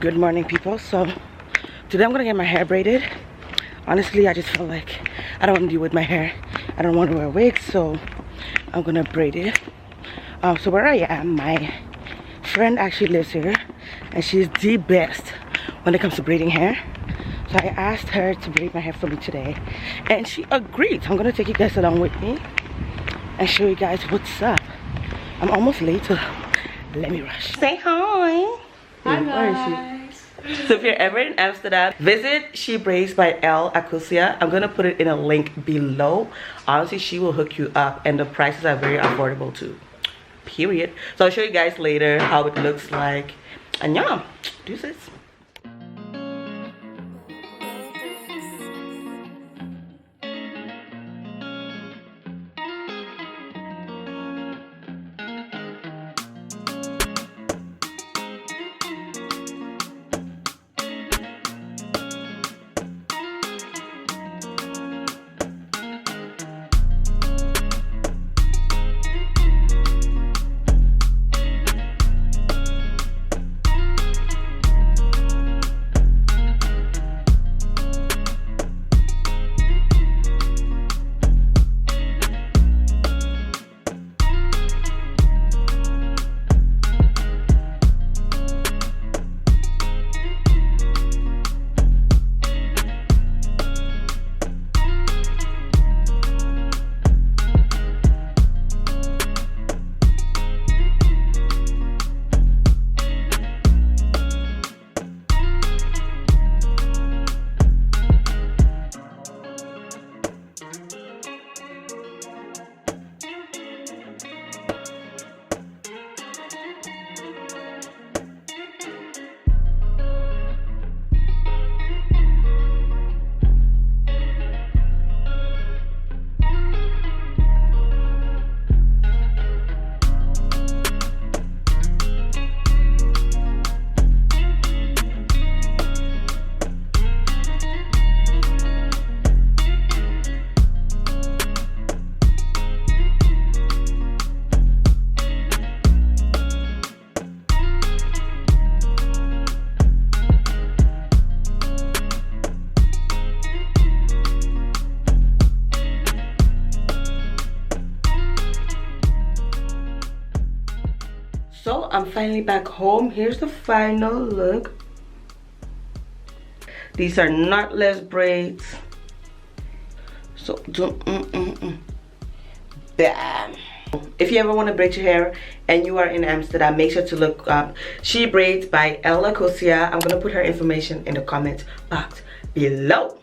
Good morning, people. So today I'm gonna get my hair braided. Honestly, I just feel like I don't want to deal with my hair. I don't want to wear wigs, so I'm gonna braid it. So where I am, my friend actually lives here, and she's the best when it comes to braiding hair. So I asked her to braid my hair for me today, and she agreed. So I'm gonna take you guys along with me and show you guys what's up. I'm almost late, so let me rush. Say hi. Hi guys. So if you're ever in Amsterdam, visit SheBraids by Elle.Akosua. I'm gonna put it in a link below. Honestly, she will hook you up, and the prices are very affordable too. Period. So I'll show you guys later how it looks like. And yeah, deuces. So I'm finally back home. Here's the final look. These are knotless braids. So bam. If you ever want to braid your hair and you are in Amsterdam, make sure to look up SheBraids by Elle.Akosua. I'm gonna put her information in the comment box below.